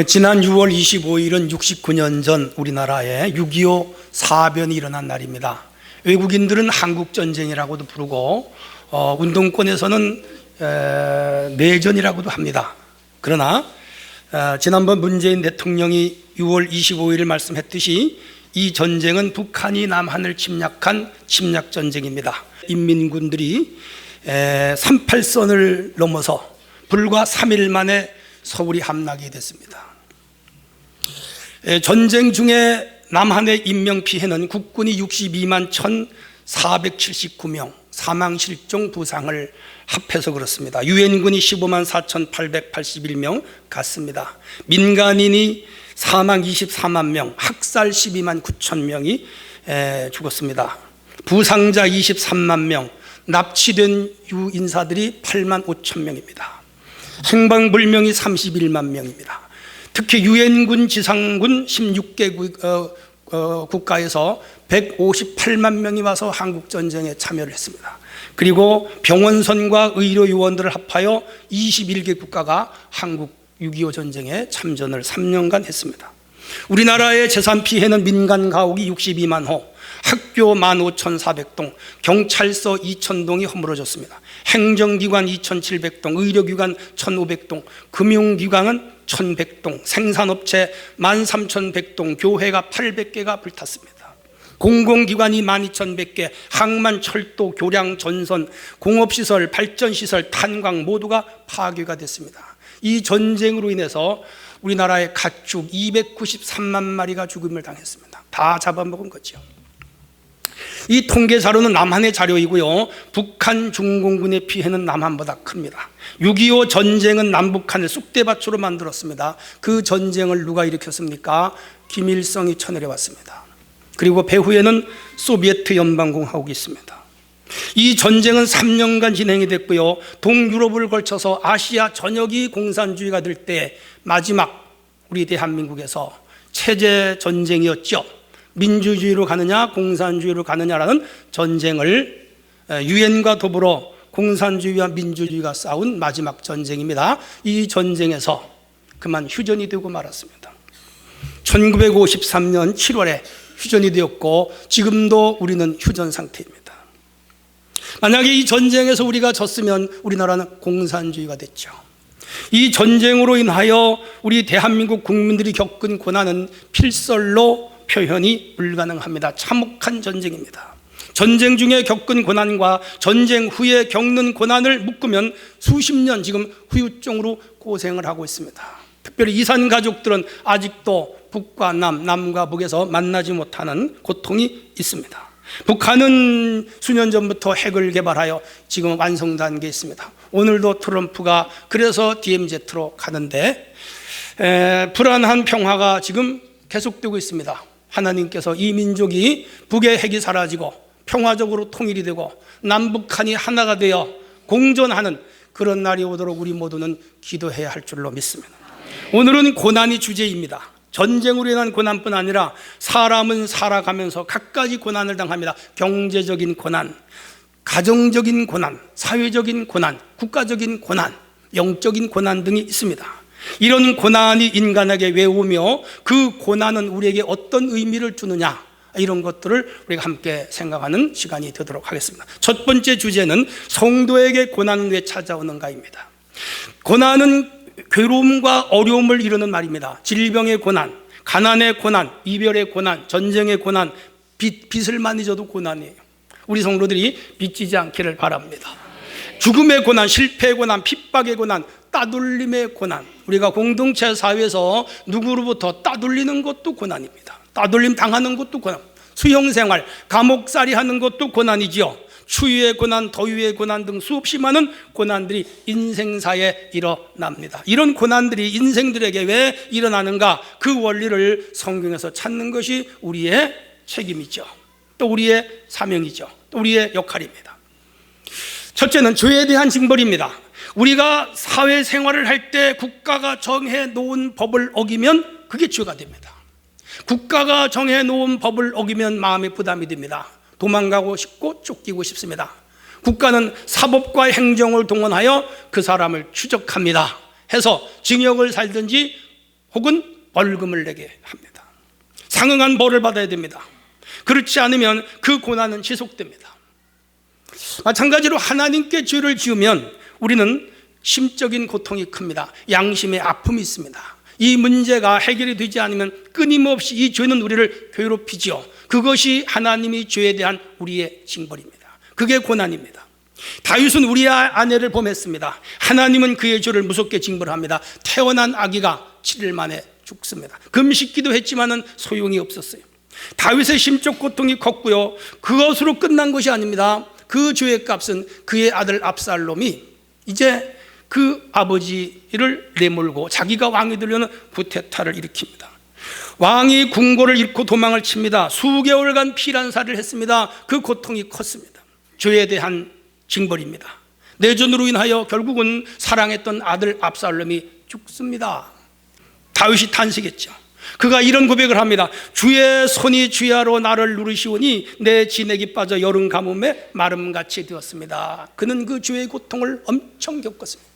지난 6월 25일은 69년 전 우리나라에 6.25 사변이 일어난 날입니다. 외국인들은 한국전쟁이라고도 부르고 운동권에서는 내전이라고도 합니다. 그러나 지난번 문재인 대통령이 6월 25일을 말씀했듯이 이 전쟁은 북한이 남한을 침략한 침략전쟁입니다. 인민군들이 38선을 넘어서 불과 3일 만에 서울이 함락이 됐습니다. 전쟁 중에 남한의 인명피해는 국군이 62만 1,479명, 사망실종 부상을 합해서 그렇습니다. 유엔군이 15만 4,881명 갔습니다. 민간인이 사망 24만 명, 학살 12만 9천 명이 죽었습니다. 부상자 23만 명, 납치된 유인사들이 8만 5천 명입니다. 행방불명이 31만 명입니다. 특히 유엔군 지상군 16개 국가에서 158만 명이 와서 한국전쟁에 참여를 했습니다. 그리고 병원선과 의료요원들을 합하여 21개 국가가 한국 6.25 전쟁에 참전을 3년간 했습니다. 우리나라의 재산 피해는 민간 가옥이 62만 호, 학교 15,400동, 경찰서 2,000동이 허물어졌습니다. 행정기관 2,700동, 의료기관 1,500동, 금융기관은 1,100동, 생산업체 13,100동, 교회가 800개가 불탔습니다. 공공기관이 12,100개, 항만, 철도, 교량, 전선, 공업시설, 발전시설, 탄광 모두가 파괴가 됐습니다. 이 전쟁으로 인해서 우리나라의 가축 293만 마리가 죽음을 당했습니다. 다 잡아먹은 거죠. 이 통계 자료는 남한의 자료이고요, 북한 중공군의 피해는 남한보다 큽니다. 6.25 전쟁은 남북한을 쑥대밭으로 만들었습니다. 그 전쟁을 누가 일으켰습니까? 김일성이 쳐내려왔습니다. 그리고 배후에는 소비에트 연방공화국이 있습니다. 이 전쟁은 3년간 진행이 됐고요, 동유럽을 걸쳐서 아시아 전역이 공산주의가 될 때 마지막 우리 대한민국에서 체제 전쟁이었죠. 민주주의로 가느냐 공산주의로 가느냐라는 전쟁을 유엔과 더불어 공산주의와 민주주의가 싸운 마지막 전쟁입니다. 이 전쟁에서 그만 휴전이 되고 말았습니다. 1953년 7월에 휴전이 되었고 지금도 우리는 휴전 상태입니다. 만약에 이 전쟁에서 우리가 졌으면 우리나라는 공산주의가 됐죠. 이 전쟁으로 인하여 우리 대한민국 국민들이 겪은 고난은 필설로 표현이 불가능합니다. 참혹한 전쟁입니다. 전쟁 중에 겪은 고난과 전쟁 후에 겪는 고난을 묶으면 수십 년 지금 후유증으로 고생을 하고 있습니다. 특별히 이산 가족들은 아직도 북과 남과 북에서 만나지 못하는 고통이 있습니다. 북한은 수년 전부터 핵을 개발하여 지금 완성 단계에 있습니다. 오늘도 트럼프가 그래서 DMZ로 가는데 불안한 평화가 지금 계속되고 있습니다. 하나님께서 이 민족이 북의 핵이 사라지고 평화적으로 통일이 되고 남북한이 하나가 되어 공존하는 그런 날이 오도록 우리 모두는 기도해야 할 줄로 믿습니다. 오늘은 고난이 주제입니다. 전쟁으로 인한 고난뿐 아니라 사람은 살아가면서 갖가지 고난을 당합니다. 경제적인 고난, 가정적인 고난, 사회적인 고난, 국가적인 고난, 영적인 고난 등이 있습니다. 이런 고난이 인간에게 왜 오며 그 고난은 우리에게 어떤 의미를 주느냐, 이런 것들을 우리가 함께 생각하는 시간이 되도록 하겠습니다. 첫 번째 주제는 성도에게 고난은 왜 찾아오는가입니다. 고난은 괴로움과 어려움을 이루는 말입니다. 질병의 고난, 가난의 고난, 이별의 고난, 전쟁의 고난, 빚을 많이 져도 고난이에요. 우리 성도들이 빚지지 않기를 바랍니다. 죽음의 고난, 실패의 고난, 핍박의 고난, 따돌림의 고난. 우리가 공동체 사회에서 누구로부터 따돌리는 것도 고난입니다. 따돌림 당하는 것도 고난, 수용생활, 감옥살이 하는 것도 고난이지요. 추위의 고난, 더위의 고난 등 수없이 많은 고난들이 인생사에 일어납니다. 이런 고난들이 인생들에게 왜 일어나는가, 그 원리를 성경에서 찾는 것이 우리의 책임이죠. 또 우리의 사명이죠. 또 우리의 역할입니다. 첫째는 죄에 대한 징벌입니다. 우리가 사회생활을 할 때 국가가 정해놓은 법을 어기면 그게 죄가 됩니다. 국가가 정해놓은 법을 어기면 마음의 부담이 됩니다. 도망가고 싶고 쫓기고 싶습니다. 국가는 사법과 행정을 동원하여 그 사람을 추적합니다. 해서 징역을 살든지 혹은 벌금을 내게 합니다. 상응한 벌을 받아야 됩니다. 그렇지 않으면 그 고난은 지속됩니다. 마찬가지로 하나님께 죄를 지으면 우리는 심적인 고통이 큽니다. 양심의 아픔이 있습니다. 이 문제가 해결이 되지 않으면 끊임없이 이 죄는 우리를 괴롭히지요. 그것이 하나님이 죄에 대한 우리의 징벌입니다. 그게 고난입니다. 다윗은 우리 아내를 범했습니다. 하나님은 그의 죄를 무섭게 징벌합니다. 태어난 아기가 7일 만에 죽습니다. 금식기도 했지만은 소용이 없었어요. 다윗의 심적 고통이 컸고요, 그것으로 끝난 것이 아닙니다. 그 죄의 값은 그의 아들 압살롬이 이제 그 아버지를 내몰고 자기가 왕이 되려는 구테타를 일으킵니다. 왕이 궁궐을 잃고 도망을 칩니다. 수개월간 피란살을 했습니다. 그 고통이 컸습니다. 죄에 대한 징벌입니다. 내전으로 인하여 결국은 사랑했던 아들 압살롬이 죽습니다. 다윗이 탄식했죠. 그가 이런 고백을 합니다. 주의 손이 주야로 나를 누르시오니 내 진액이 빠져 여름 가뭄에 마름같이 되었습니다. 그는 그 죄의 고통을 엄청 겪었습니다.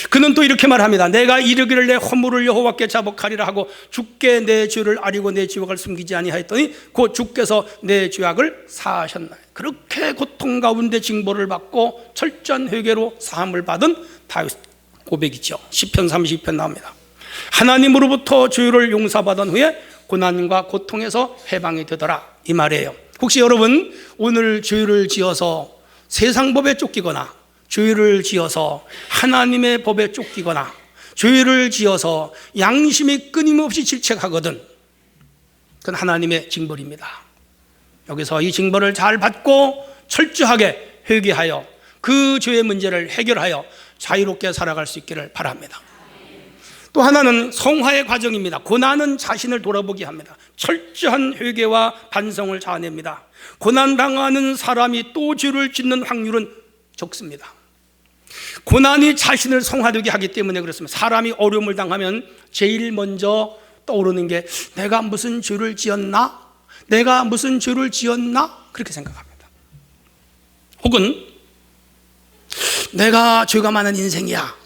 그는 또 이렇게 말합니다. 내가 이르기를 내 허물을 여호와께 자복하리라 하고 주께 내 죄를 아리고 내 죄악을 숨기지 아니하였더니 곧 주께서 내 죄악을 사하셨나요. 그렇게 고통 가운데 징벌을 받고 철저한 회개로 사함을 받은 다윗 고백이죠. 시편 32편 나옵니다. 하나님으로부터 죄를 용서받은 후에 고난과 고통에서 해방이 되더라, 이 말이에요. 혹시 여러분 오늘 죄를 지어서 세상 법에 쫓기거나 죄를 지어서 하나님의 법에 쫓기거나 죄를 지어서 양심이 끊임없이 질책하거든, 그건 하나님의 징벌입니다. 여기서 이 징벌을 잘 받고 철저하게 회개하여 그 죄의 문제를 해결하여 자유롭게 살아갈 수 있기를 바랍니다. 또 하나는 성화의 과정입니다. 고난은 자신을 돌아보게 합니다. 철저한 회개와 반성을 자아냅니다. 고난당하는 사람이 또 죄를 짓는 확률은 적습니다. 고난이 자신을 성화되게 하기 때문에 그렇습니다. 사람이 어려움을 당하면 제일 먼저 떠오르는 게 내가 무슨 죄를 지었나? 내가 무슨 죄를 지었나? 그렇게 생각합니다. 혹은 내가 죄가 많은 인생이야,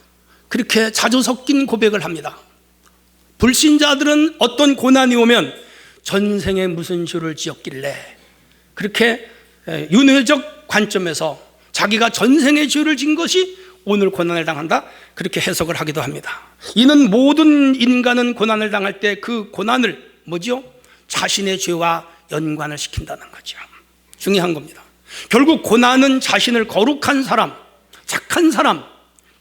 그렇게 자주 섞인 고백을 합니다. 불신자들은 어떤 고난이 오면 전생에 무슨 죄를 지었길래, 그렇게 윤회적 관점에서 자기가 전생에 죄를 진 것이 오늘 고난을 당한다, 그렇게 해석을 하기도 합니다. 이는 모든 인간은 고난을 당할 때 그 고난을 뭐죠? 자신의 죄와 연관을 시킨다는 거죠. 중요한 겁니다. 결국 고난은 자신을 거룩한 사람, 착한 사람,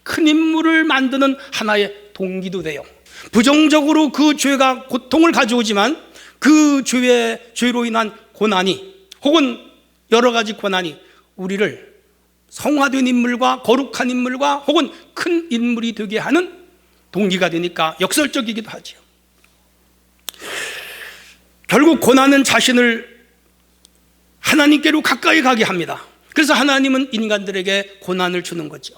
큰 인물을 만드는 하나의 동기도 돼요. 부정적으로 그 죄가 고통을 가져오지만 그 죄로 인한 고난이 혹은 여러 가지 고난이 우리를 성화된 인물과 거룩한 인물과 혹은 큰 인물이 되게 하는 동기가 되니까 역설적이기도 하죠. 결국 고난은 자신을 하나님께로 가까이 가게 합니다. 그래서 하나님은 인간들에게 고난을 주는 거죠.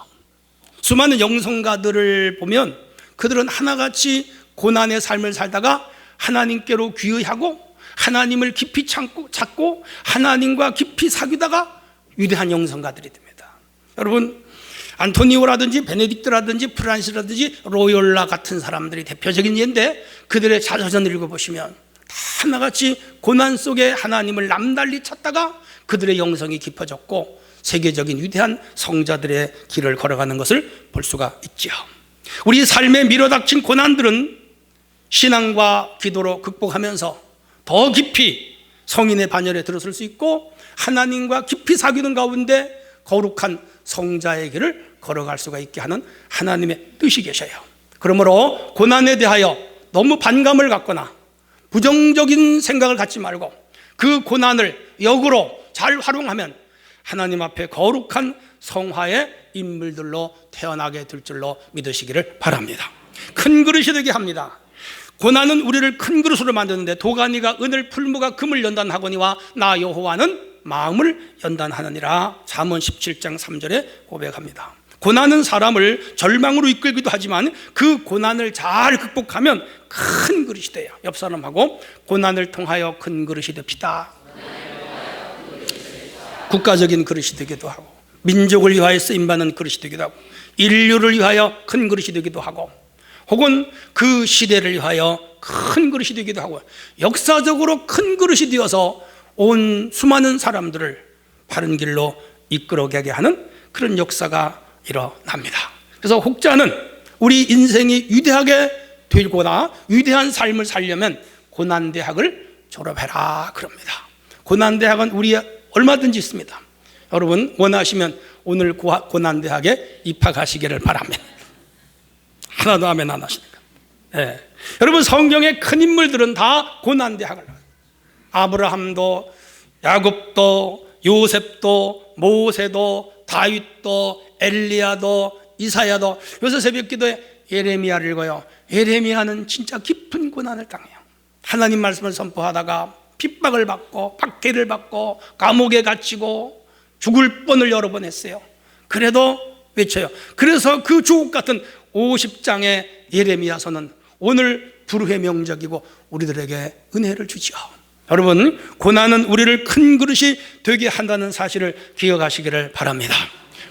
수많은 영성가들을 보면 그들은 하나같이 고난의 삶을 살다가 하나님께로 귀의하고 하나님을 깊이 찾고 하나님과 깊이 사귀다가 위대한 영성가들이 됩니다. 여러분, 안토니오라든지 베네딕트라든지 프란시스라든지 로욜라 같은 사람들이 대표적인 예인데 그들의 자서전을 읽어보시면 다 하나같이 고난 속에 하나님을 남달리 찾다가 그들의 영성이 깊어졌고 세계적인 위대한 성자들의 길을 걸어가는 것을 볼 수가 있죠. 우리 삶에 밀어닥친 고난들은 신앙과 기도로 극복하면서 더 깊이 성인의 반열에 들어설 수 있고 하나님과 깊이 사귀는 가운데 거룩한 성자의 길을 걸어갈 수가 있게 하는 하나님의 뜻이 계셔요. 그러므로 고난에 대하여 너무 반감을 갖거나 부정적인 생각을 갖지 말고 그 고난을 역으로 잘 활용하면 하나님 앞에 거룩한 성화의 인물들로 태어나게 될 줄로 믿으시기를 바랍니다. 큰 그릇이 되게 합니다. 고난은 우리를 큰 그릇으로 만드는데 도가니가 은을, 풀무가 금을 연단하거니와 나 여호와는 마음을 연단하느니라. 잠언 17장 3절에 고백합니다. 고난은 사람을 절망으로 이끌기도 하지만 그 고난을 잘 극복하면 큰 그릇이 돼요. 옆 사람하고 고난을 통하여 큰 그릇이 됩시다. 국가적인 그릇이 되기도 하고 민족을 위하여 쓰임받는 그릇이 되기도 하고 인류를 위하여 큰 그릇이 되기도 하고 혹은 그 시대를 위하여 큰 그릇이 되기도 하고, 역사적으로 큰 그릇이 되어서 온 수많은 사람들을 바른 길로 이끌어가게 하는 그런 역사가 일어납니다. 그래서 혹자는 우리 인생이 위대하게 되거나 위대한 삶을 살려면 고난대학을 졸업해라 그럽니다. 고난대학은 우리에 얼마든지 있습니다. 여러분 원하시면 오늘 고난대학에 입학하시기를 바랍니다. 하나도 아멘 안 하시니까. 네. 여러분 성경의 큰 인물들은 다 고난대학을 나와요. 아브라함도, 야곱도, 요셉도, 모세도, 다윗도, 엘리야도, 이사야도. 요새 새벽기도에 예레미야를 읽어요. 예레미야는 진짜 깊은 고난을 당해요. 하나님 말씀을 선포하다가 핍박을 받고 박해를 받고 감옥에 갇히고 죽을 뻔을 여러 번 했어요. 그래도 외쳐요. 그래서 그 주옥 같은 50장의 예레미야서는 오늘 불후의 명작이고 우리들에게 은혜를 주지요. 여러분 고난은 우리를 큰 그릇이 되게 한다는 사실을 기억하시기를 바랍니다.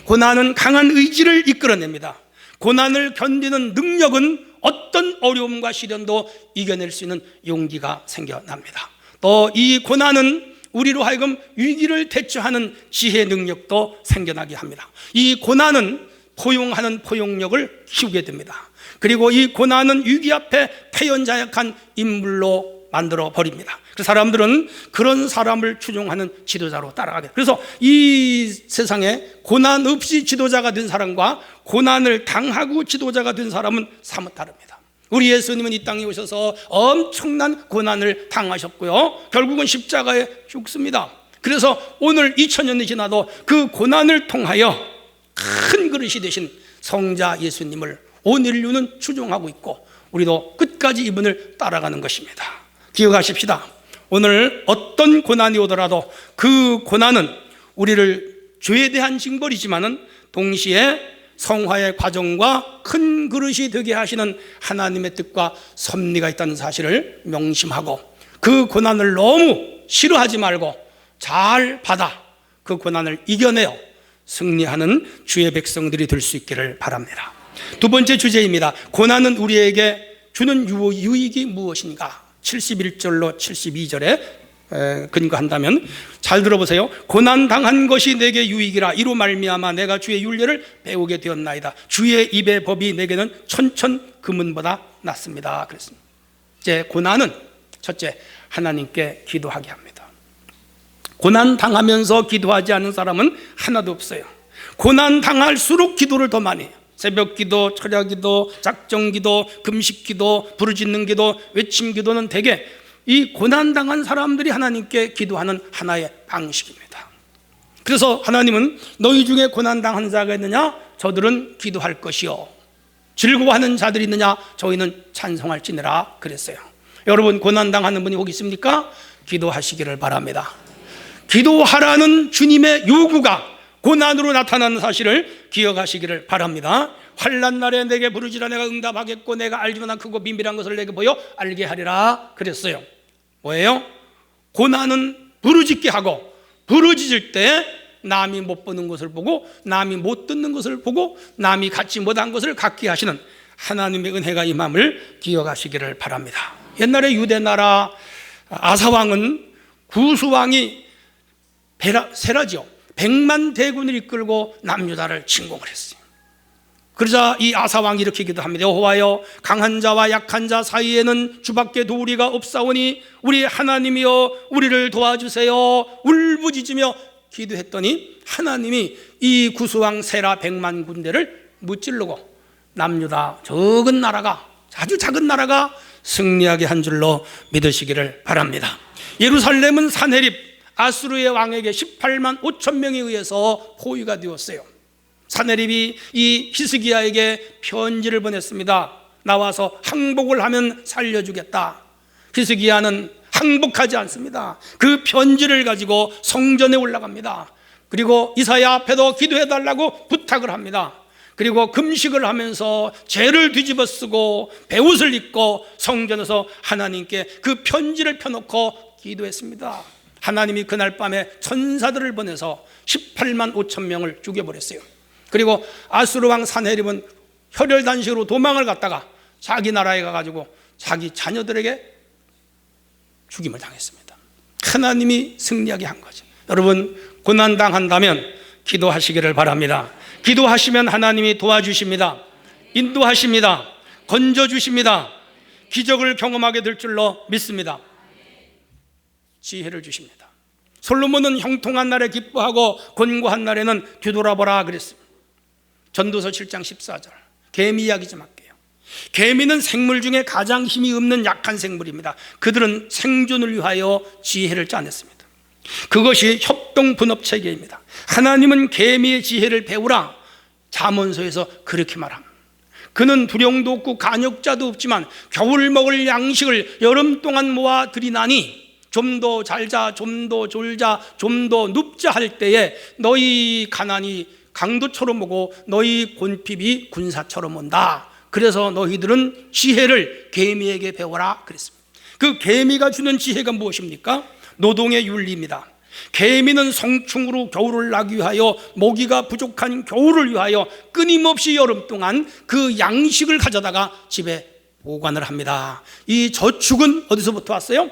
고난은 강한 의지를 이끌어냅니다. 고난을 견디는 능력은 어떤 어려움과 시련도 이겨낼 수 있는 용기가 생겨납니다. 또 이 고난은 우리로 하여금 위기를 대처하는 지혜 능력도 생겨나게 합니다. 이 고난은 포용하는 포용력을 키우게 됩니다. 그리고 이 고난은 위기 앞에 패연자약한 인물로 만들어 버립니다. 그래서 사람들은 그런 사람을 추종하는 지도자로 따라가게 돼요. 그래서 이 세상에 고난 없이 지도자가 된 사람과 고난을 당하고 지도자가 된 사람은 사뭇 다릅니다. 우리 예수님은 이 땅에 오셔서 엄청난 고난을 당하셨고요, 결국은 십자가에 죽습니다. 그래서 오늘 2000년이 지나도 그 고난을 통하여 큰 그릇이 되신 성자 예수님을 온 인류는 추종하고 있고 우리도 끝까지 이분을 따라가는 것입니다. 기억하십시다. 오늘 어떤 고난이 오더라도 그 고난은 우리를 죄에 대한 징벌이지만은 동시에 성화의 과정과 큰 그릇이 되게 하시는 하나님의 뜻과 섭리가 있다는 사실을 명심하고 그 고난을 너무 싫어하지 말고 잘 받아 그 고난을 이겨내어 승리하는 주의 백성들이 될 수 있기를 바랍니다. 두 번째 주제입니다. 고난은 우리에게 주는 유익이 무엇인가? 71절로 72절에 근거한다면 잘 들어보세요. 고난당한 것이 내게 유익이라 이로 말미암아 내가 주의 율례를 배우게 되었나이다. 주의 입의 법이 내게는 천천 금은보다 낫습니다. 그랬습니다. 이제 고난은 첫째, 하나님께 기도하게 합니다. 고난당하면서 기도하지 않은 사람은 하나도 없어요. 고난당할수록 기도를 더 많이 해요. 새벽 기도, 철야 기도, 작정 기도, 금식 기도, 부르짖는 기도, 외침 기도는 대개 이 고난당한 사람들이 하나님께 기도하는 하나의 방식입니다. 그래서 하나님은 너희 중에 고난당한 자가 있느냐? 저들은 기도할 것이요. 즐거워하는 자들이 있느냐? 저희는 찬송할지니라 그랬어요. 여러분 고난당하는 분이 혹 있습니까? 기도하시기를 바랍니다. 기도하라는 주님의 요구가 고난으로 나타나는 사실을 기억하시기를 바랍니다. 환난 날에 내게 부르짖으라 내가 응답하겠고 내가 알지만 크고 비밀한 것을 내게 보여 알게 하리라 그랬어요. 뭐예요? 고난은 부르짖게 하고 부르짖을 때 남이 못 보는 것을 보고 남이 못 듣는 것을 보고 남이 갖지 못한 것을 갖게 하시는 하나님의 은혜가 임함을 기억하시기를 바랍니다. 옛날에 유대 나라 아사왕은 구수왕이 세라죠. 100만 대군을 이끌고 남유다를 침공을 했어요. 그러자 이 아사왕이 이렇게 기도합니다. 여호와여, 강한 자와 약한 자 사이에는 주밖에 도우리가 없사오니 우리 하나님이여 우리를 도와주세요. 울부짖으며 기도했더니 하나님이 이 구수왕 세라 100만 군대를 무찌르고 남유다 적은 나라가, 아주 작은 나라가 승리하게 한 줄로 믿으시기를 바랍니다. 예루살렘은 사네립 아수르의 왕에게 18만 5천 명에 의해서 포위가 되었어요. 사네립이 이 히스기야에게 편지를 보냈습니다. 나와서 항복을 하면 살려주겠다. 히스기야는 항복하지 않습니다. 그 편지를 가지고 성전에 올라갑니다. 그리고 이사야 앞에도 기도해달라고 부탁을 합니다. 그리고 금식을 하면서 죄를 뒤집어 쓰고 베옷을 입고 성전에서 하나님께 그 편지를 펴놓고 기도했습니다. 하나님이 그날 밤에 천사들을 보내서 18만 5천 명을 죽여버렸어요. 그리고 아수르 왕 사네립은 혈혈단식으로 도망을 갔다가 자기 나라에 가가지고 자기 자녀들에게 죽임을 당했습니다. 하나님이 승리하게 한 거죠. 여러분, 고난당한다면 기도하시기를 바랍니다. 기도하시면 하나님이 도와주십니다. 인도하십니다. 건져주십니다. 기적을 경험하게 될 줄로 믿습니다. 지혜를 주십니다. 솔로몬은 형통한 날에 기뻐하고 곤고한 날에는 뒤돌아보라 그랬습니다. 전도서 7장 14절. 개미 이야기 좀 할게요. 개미는 생물 중에 가장 힘이 없는 약한 생물입니다. 그들은 생존을 위하여 지혜를 짜냈습니다. 그것이 협동분업체계입니다. 하나님은 개미의 지혜를 배우라 잠언서에서 그렇게 말합니다. 그는 두령도 없고 간역자도 없지만 겨울 먹을 양식을 여름 동안 모아 들이나니 좀 더 잘자, 좀 더 졸자, 좀 더 눕자 할 때에 너희 가난이 강도처럼 오고 너희 곤핍이 군사처럼 온다. 그래서 너희들은 지혜를 개미에게 배워라 그랬습니다. 그 개미가 주는 지혜가 무엇입니까? 노동의 윤리입니다. 개미는 성충으로 겨울을 나기 위하여 먹이가 부족한 겨울을 위하여 끊임없이 여름 동안 그 양식을 가져다가 집에 보관을 합니다. 이 저축은 어디서부터 왔어요?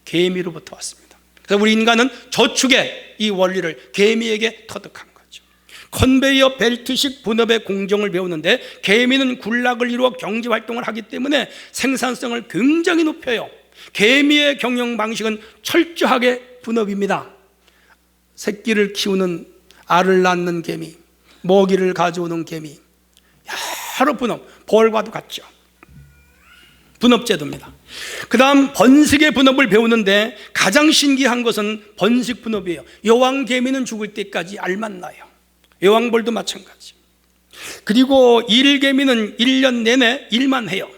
개미로부터 왔습니다. 그래서 우리 인간은 저축의 이 원리를 개미에게 터득한 거죠. 컨베이어 벨트식 분업의 공정을 배우는데 개미는 군락을 이루어 경제활동을 하기 때문에 생산성을 굉장히 높여요. 개미의 경영 방식은 철저하게 분업입니다. 새끼를 키우는, 알을 낳는 개미, 먹이를 가져오는 개미, 여러 분업, 벌과도 같죠. 분업제도입니다. 그 다음 번식의 분업을 배우는데 가장 신기한 것은 번식 분업이에요. 여왕개미는 죽을 때까지 알만 나요. 여왕벌도 마찬가지. 그리고 일개미는 1년 내내 일만 해요.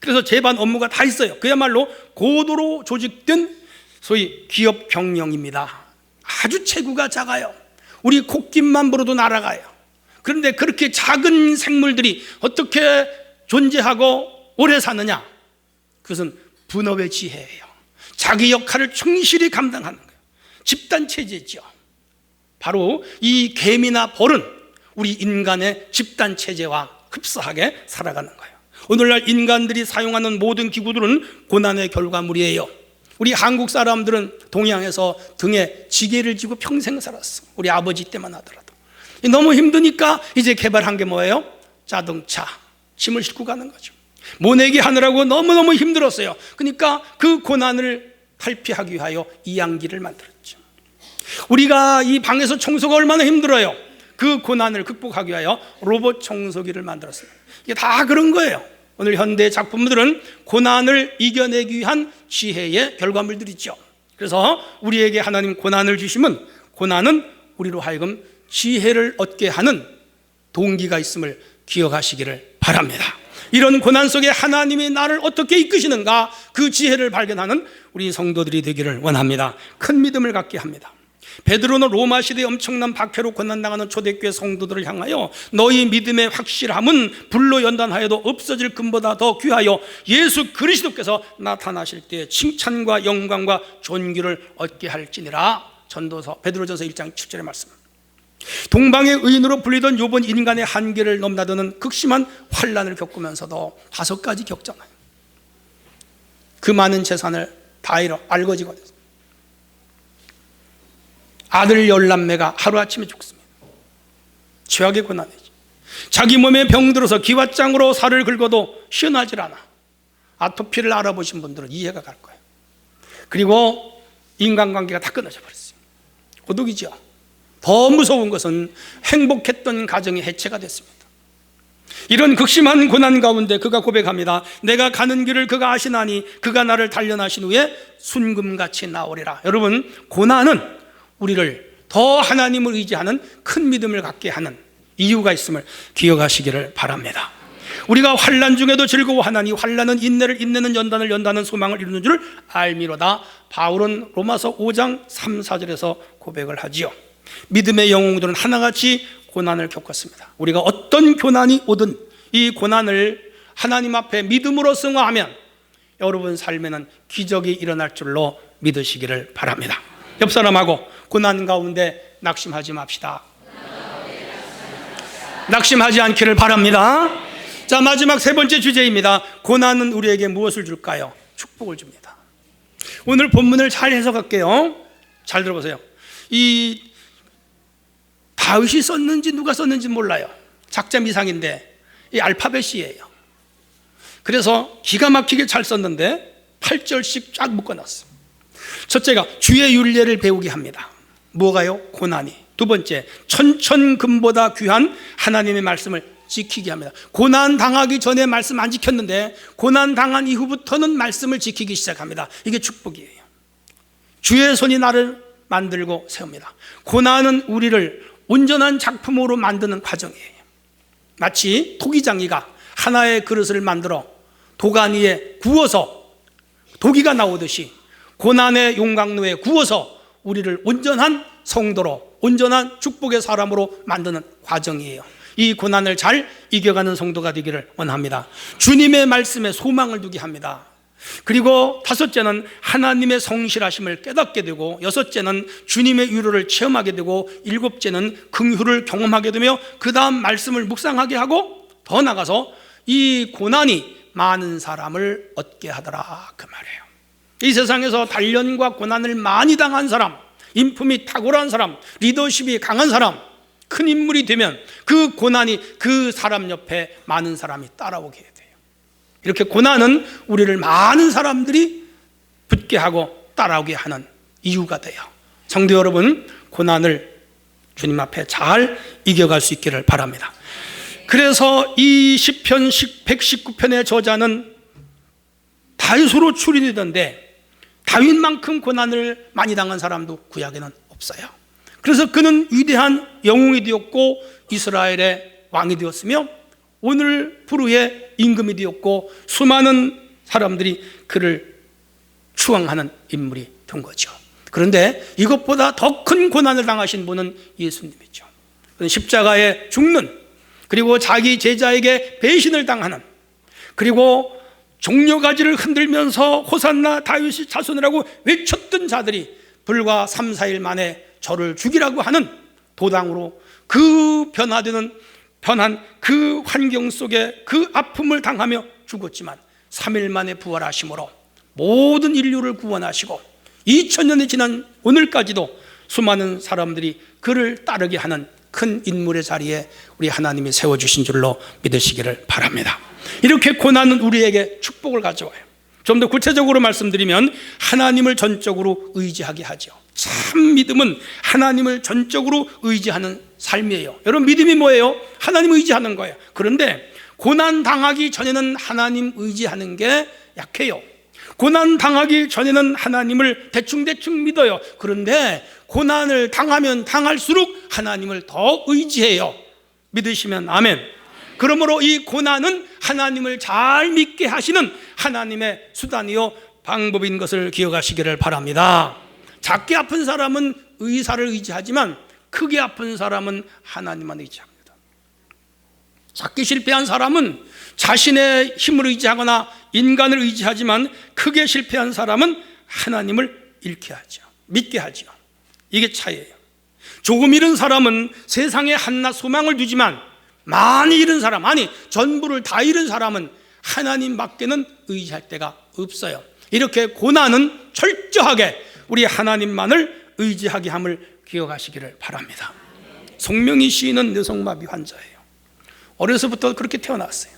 그래서 제반 업무가 다 있어요. 그야말로 고도로 조직된 소위 기업 경영입니다. 아주 체구가 작아요. 우리 코끼만 불어도 날아가요. 그런데 그렇게 작은 생물들이 어떻게 존재하고 오래 사느냐? 그것은 분업의 지혜예요. 자기 역할을 충실히 감당하는 거예요. 집단체제죠. 바로 이 개미나 벌은 우리 인간의 집단체제와 흡사하게 살아가는 거예요. 오늘날 인간들이 사용하는 모든 기구들은 고난의 결과물이에요. 우리 한국 사람들은 동양에서 등에 지게를 지고 평생 살았어. 우리 아버지 때만 하더라도. 너무 힘드니까 이제 개발한 게 뭐예요? 자동차, 짐을 싣고 가는 거죠. 모내기 하느라고 너무너무 힘들었어요. 그러니까 그 고난을 탈피하기 위하여 이양기를 만들었죠. 우리가 이 방에서 청소가 얼마나 힘들어요. 그 고난을 극복하기 위하여 로봇 청소기를 만들었습니다. 이게 다 그런 거예요. 오늘 현대 작품들은 고난을 이겨내기 위한 지혜의 결과물들이죠. 그래서 우리에게 하나님 고난을 주시면 고난은 우리로 하여금 지혜를 얻게 하는 동기가 있음을 기억하시기를 바랍니다. 이런 고난 속에 하나님이 나를 어떻게 이끄시는가, 그 지혜를 발견하는 우리 성도들이 되기를 원합니다. 큰 믿음을 갖게 합니다. 베드로는 로마 시대에 엄청난 박해로 고난당하는 초대교회 성도들을 향하여 너희 믿음의 확실함은 불로 연단하여도 없어질 금보다 더 귀하여 예수 그리스도께서 나타나실 때 칭찬과 영광과 존귀를 얻게 할지니라. 전도서 베드로전서 1장 7절의 말씀. 동방의 의인으로 불리던 욥은 인간의 한계를 넘나드는 극심한 환난을 겪으면서도 5가지 겪잖아요. 그 많은 재산을 다 잃어 알거지가 됐어요. 아들 10남매가 하루아침에 죽습니다. 최악의 고난이죠. 자기 몸에 병들어서 기왓장으로 살을 긁어도 시원하질 않아. 아토피를 알아보신 분들은 이해가 갈 거예요. 그리고 인간관계가 다 끊어져 버렸어요. 고독이죠. 더 무서운 것은 행복했던 가정이 해체가 됐습니다. 이런 극심한 고난 가운데 그가 고백합니다. 내가 가는 길을 그가 아시나니 그가 나를 단련하신 후에 순금같이 나오리라. 여러분, 고난은 우리를 더 하나님을 의지하는 큰 믿음을 갖게 하는 이유가 있음을 기억하시기를 바랍니다. 우리가 환난 중에도 즐거워하나니 환난은 인내를, 인내는 연단을, 연단은 소망을 이루는 줄 알미로다. 바울은 로마서 5장 3, 4절에서 고백을 하지요. 믿음의 영웅들은 하나같이 고난을 겪었습니다. 우리가 어떤 고난이 오든 이 고난을 하나님 앞에 믿음으로 승화하면 여러분 삶에는 기적이 일어날 줄로 믿으시기를 바랍니다. 옆 사람하고 고난 가운데 낙심하지 맙시다. 낙심하지 않기를 바랍니다. 자, 마지막 세 번째 주제입니다. 고난은 우리에게 무엇을 줄까요? 축복을 줍니다. 오늘 본문을 잘 해석할게요. 잘 들어보세요. 이 다윗이 썼는지 누가 썼는지 몰라요. 작자 미상인데 이 알파벳이에요. 그래서 기가 막히게 잘 썼는데 8절씩 쫙 묶어놨어요. 첫째가 주의 율례를 배우게 합니다. 뭐가요? 고난이. 두 번째, 천천금보다 귀한 하나님의 말씀을 지키게 합니다. 고난 당하기 전에 말씀 안 지켰는데 고난 당한 이후부터는 말씀을 지키기 시작합니다. 이게 축복이에요. 주의 손이 나를 만들고 세웁니다. 고난은 우리를 온전한 작품으로 만드는 과정이에요. 마치 토기장이가 하나의 그릇을 만들어 도간 위에 구워서 도기가 나오듯이 고난의 용광로에 구워서 우리를 온전한 성도로, 온전한 축복의 사람으로 만드는 과정이에요. 이 고난을 잘 이겨가는 성도가 되기를 원합니다. 주님의 말씀에 소망을 두게 합니다. 그리고 다섯째는 하나님의 성실하심을 깨닫게 되고, 여섯째는 주님의 위로를 체험하게 되고, 일곱째는 긍휼을 경험하게 되며 그 다음 말씀을 묵상하게 하고, 더 나아가서 이 고난이 많은 사람을 얻게 하더라, 그 말이에요. 이 세상에서 단련과 고난을 많이 당한 사람, 인품이 탁월한 사람, 리더십이 강한 사람, 큰 인물이 되면 그 고난이 그 사람 옆에 많은 사람이 따라오게 돼요. 이렇게 고난은 우리를 많은 사람들이 붙게 하고 따라오게 하는 이유가 돼요. 성도 여러분, 고난을 주님 앞에 잘 이겨갈 수 있기를 바랍니다. 그래서 이 시편 119편의 저자는 다윗으로 추론되던데 다윗만큼 고난을 많이 당한 사람도 구약에는 없어요. 그래서 그는 위대한 영웅이 되었고 이스라엘의 왕이 되었으며 오늘 부르의 임금이 되었고 수많은 사람들이 그를 추앙하는 인물이 된 거죠. 그런데 이것보다 더 큰 고난을 당하신 분은 예수님이죠. 십자가에 죽는, 그리고 자기 제자에게 배신을 당하는, 그리고 종려가지를 흔들면서 호산나 다윗의 자손이라고 외쳤던 자들이 불과 3, 4일 만에 저를 죽이라고 하는 도당으로 그 변한 그 환경 속에 그 아픔을 당하며 죽었지만 3일 만에 부활하심으로 모든 인류를 구원하시고 2000년이 지난 오늘까지도 수많은 사람들이 그를 따르게 하는 큰 인물의 자리에 우리 하나님이 세워주신 줄로 믿으시기를 바랍니다. 이렇게 고난은 우리에게 축복을 가져와요. 좀 더 구체적으로 말씀드리면 하나님을 전적으로 의지하게 하죠. 참 믿음은 하나님을 전적으로 의지하는 삶이에요. 여러분, 믿음이 뭐예요? 하나님 의지하는 거예요. 그런데 고난 당하기 전에는 하나님 의지하는 게 약해요. 고난 당하기 전에는 하나님을 대충 믿어요. 그런데 고난을 당하면 당할수록 하나님을 더 의지해요. 믿으시면 아멘. 그러므로 이 고난은 하나님을 잘 믿게 하시는 하나님의 수단이요 방법인 것을 기억하시기를 바랍니다. 작게 아픈 사람은 의사를 의지하지만 크게 아픈 사람은 하나님만 의지합니다. 작게 실패한 사람은 자신의 힘을 의지하거나 인간을 의지하지만 크게 실패한 사람은 하나님을 잃게 하죠. 믿게 하죠. 이게 차이예요. 조금 잃은 사람은 세상에 한낱 소망을 두지만 많이 잃은 사람, 아니 전부를 다 잃은 사람은 하나님밖에는 의지할 데가 없어요. 이렇게 고난은 철저하게 우리 하나님만을 의지하게 함을 기억하시기를 바랍니다. 송명희 시인은 뇌성마비 환자예요. 어려서부터 그렇게 태어났어요.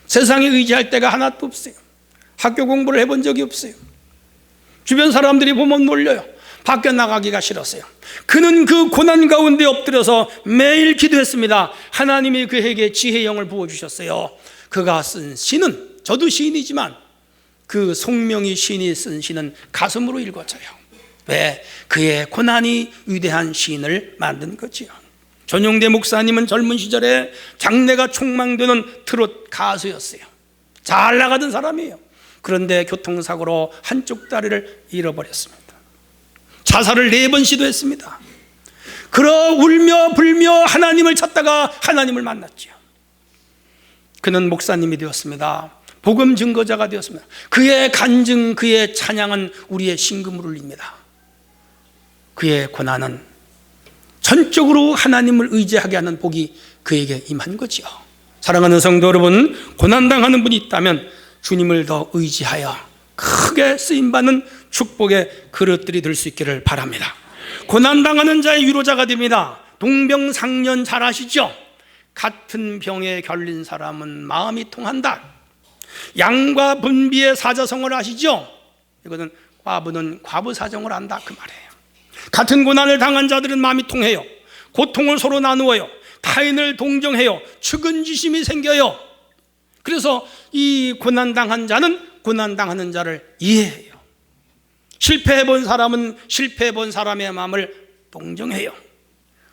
세상에 의지할 데가 하나도 없어요. 학교 공부를 해본 적이 없어요. 주변 사람들이 보면 놀려요. 밖에 나가기가 싫었어요. 그는 그 고난 가운데 엎드려서 매일 기도했습니다. 하나님이 그에게 지혜의 영을 부어주셨어요. 그가 쓴 시는, 저도 시인이지만 그 송명희 시인이 쓴 시는 가슴으로 읽어져요. 왜? 그의 고난이 위대한 시인을 만든 거지요. 전용대 목사님은 젊은 시절에 장래가 촉망되는 트롯 가수였어요. 잘 나가던 사람이에요. 그런데 교통사고로 한쪽 다리를 잃어버렸습니다. 자살을 4번 시도했습니다. 그러 울며 불며 하나님을 찾다가 하나님을 만났죠. 그는 목사님이 되었습니다. 복음 증거자가 되었습니다. 그의 간증, 그의 찬양은 우리의 심금을 울립니다. 그의 고난은 전적으로 하나님을 의지하게 하는 복이 그에게 임한 거지요. 사랑하는 성도 여러분, 고난당하는 분이 있다면 주님을 더 의지하여 크게 쓰임받는 축복의 그릇들이 될 수 있기를 바랍니다. 고난당하는 자의 위로자가 됩니다. 동병상련 잘 아시죠? 같은 병에 걸린 사람은 마음이 통한다. 양과 분비의 사자성어를 아시죠? 이거는 과부는 과부 사정을 안다, 그 말이에요. 같은 고난을 당한 자들은 마음이 통해요. 고통을 서로 나누어요. 타인을 동정해요. 측은지심이 생겨요. 그래서 이 고난당한 자는 고난당하는 자를 이해해요. 실패해본 사람은 실패해본 사람의 마음을 동정해요.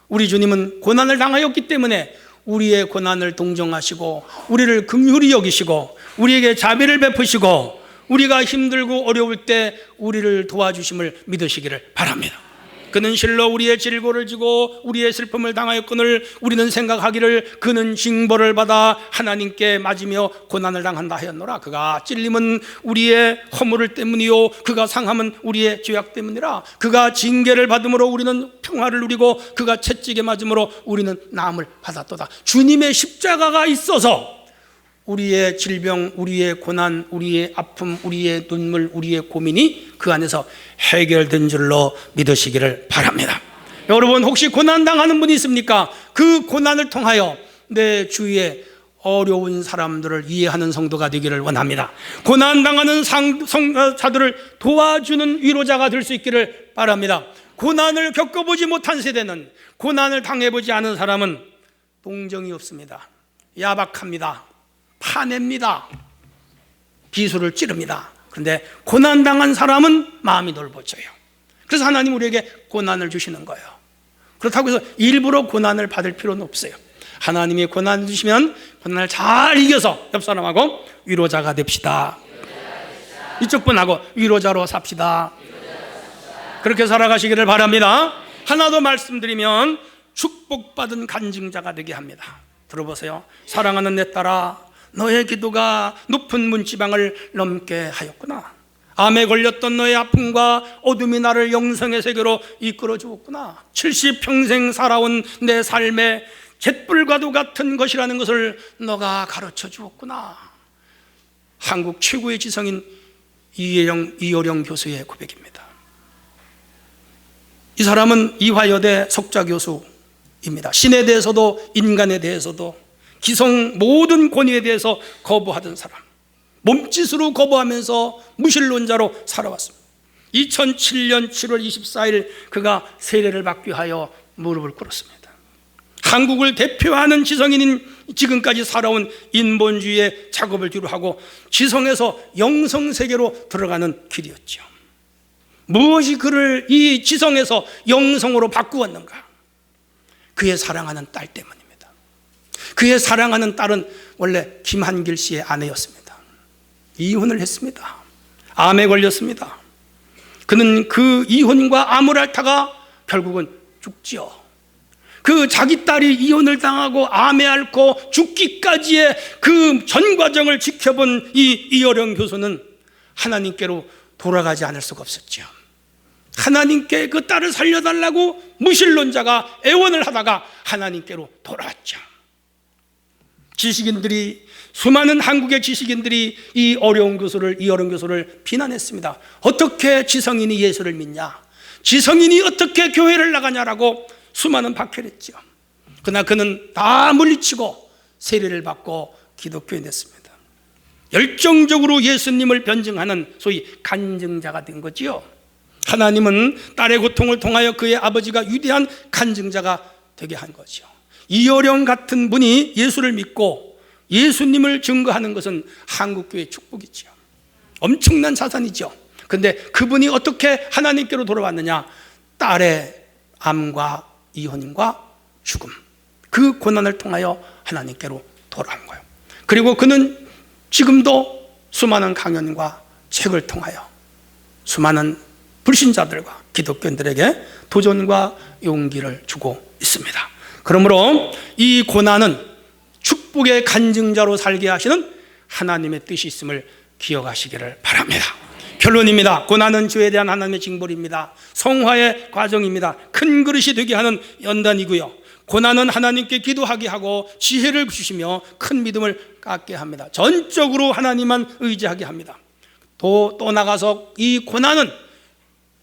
우리 주님은 고난을 당하였기 때문에 우리의 고난을 동정하시고 우리를 긍휼히 여기시고 우리에게 자비를 베푸시고 우리가 힘들고 어려울 때 우리를 도와주심을 믿으시기를 바랍니다. 그는 실로 우리의 질고를 지고 우리의 슬픔을 당하였거늘 우리는 생각하기를 그는 징벌을 받아 하나님께 맞으며 고난을 당한다 하였노라. 그가 찔림은 우리의 허물을 때문이요 그가 상함은 우리의 죄악 때문이라. 그가 징계를 받음으로 우리는 평화를 누리고 그가 채찍에 맞음으로 우리는 나음을 받았도다. 주님의 십자가가 있어서 우리의 질병, 우리의 고난, 우리의 아픔, 우리의 눈물, 우리의 고민이 그 안에서 해결된 줄로 믿으시기를 바랍니다. 여러분, 혹시 고난당하는 분이 있습니까? 그 고난을 통하여 내 주위에 어려운 사람들을 이해하는 성도가 되기를 원합니다. 고난당하는 자들을 도와주는 위로자가 될 수 있기를 바랍니다. 고난을 겪어보지 못한 세대는, 고난을 당해보지 않은 사람은 동정이 없습니다. 야박합니다. 파냅니다. 비수를 찌릅니다. 그런데 고난당한 사람은 마음이 넓어져요. 그래서 하나님 우리에게 고난을 주시는 거예요. 그렇다고 해서 일부러 고난을 받을 필요는 없어요. 하나님이 고난을 주시면 고난을 잘 이겨서 옆 사람하고 위로자가 됩시다. 이쪽 분하고 위로자로 삽시다. 그렇게 살아가시기를 바랍니다. 하나 더 말씀드리면 축복받은 간증자가 되게 합니다. 들어보세요. 사랑하는 내 딸아, 너의 기도가 높은 문지방을 넘게 하였구나. 암에 걸렸던 너의 아픔과 어둠이 나를 영생의 세계로 이끌어 주었구나. 70평생 살아온 내 삶의 잿불과도 같은 것이라는 것을 너가 가르쳐 주었구나. 한국 최고의 지성인 이어령 교수의 고백입니다. 이 사람은 이화여대 석좌 교수입니다. 신에 대해서도 인간에 대해서도 기성 모든 권위에 대해서 거부하던 사람, 몸짓으로 거부하면서 무신론자로 살아왔습니다. 2007년 7월 24일 그가 세례를 받기 위하여 무릎을 꿇었습니다. 한국을 대표하는 지성인인 지금까지 살아온 인본주의의 작업을 뒤로하고 지성에서 영성세계로 들어가는 길이었죠. 무엇이 그를 이 지성에서 영성으로 바꾸었는가? 그의 사랑하는 딸 때문입니다. 그의 사랑하는 딸은 원래 김한길 씨의 아내였습니다. 이혼을 했습니다. 암에 걸렸습니다. 그는 그 이혼과 암을 앓다가 결국은 죽지요. 그 자기 딸이 이혼을 당하고 암에 앓고 죽기까지의 그 전 과정을 지켜본 이 이어령 교수는 하나님께로 돌아가지 않을 수가 없었죠. 하나님께 그 딸을 살려달라고 무신론자가 애원을 하다가 하나님께로 돌아왔죠. 지식인들이, 수많은 한국의 지식인들이 이 이어령 교수를 비난했습니다. 어떻게 지성인이 예수를 믿냐? 지성인이 어떻게 교회를 나가냐라고 수많은 박해를 했죠. 그러나 그는 다 물리치고 세례를 받고 기독교에 냈습니다. 열정적으로 예수님을 변증하는 소위 간증자가 된 거지요. 하나님은 딸의 고통을 통하여 그의 아버지가 위대한 간증자가 되게 한 거죠. 이어령 같은 분이 예수를 믿고 예수님을 증거하는 것은 한국교회의 축복이죠. 엄청난 자산이죠. 그런데 그분이 어떻게 하나님께로 돌아왔느냐? 딸의 암과 이혼과 죽음, 그 고난을 통하여 하나님께로 돌아온 거예요. 그리고 그는 지금도 수많은 강연과 책을 통하여 수많은 불신자들과 기독교인들에게 도전과 용기를 주고 있습니다. 그러므로 이 고난은 축복의 간증자로 살게 하시는 하나님의 뜻이 있음을 기억하시기를 바랍니다. 결론입니다. 고난은 죄에 대한 하나님의 징벌입니다. 성화의 과정입니다. 큰 그릇이 되게 하는 연단이고요. 고난은 하나님께 기도하게 하고 지혜를 주시며 큰 믿음을 갖게 합니다. 전적으로 하나님만 의지하게 합니다. 또 나가서 이 고난은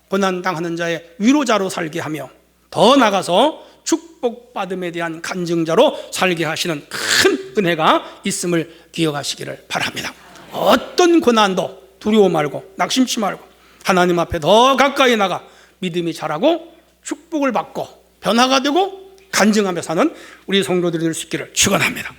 고난당하는 자의 위로자로 살게 하며 더 나가서 축복받음에 대한 간증자로 살게 하시는 큰 은혜가 있음을 기억하시기를 바랍니다. 어떤 고난도 두려워 말고 낙심치 말고 하나님 앞에 더 가까이 나가 믿음이 자라고 축복을 받고 변화가 되고 간증하며 사는 우리 성도들이 될 수 있기를 축원합니다.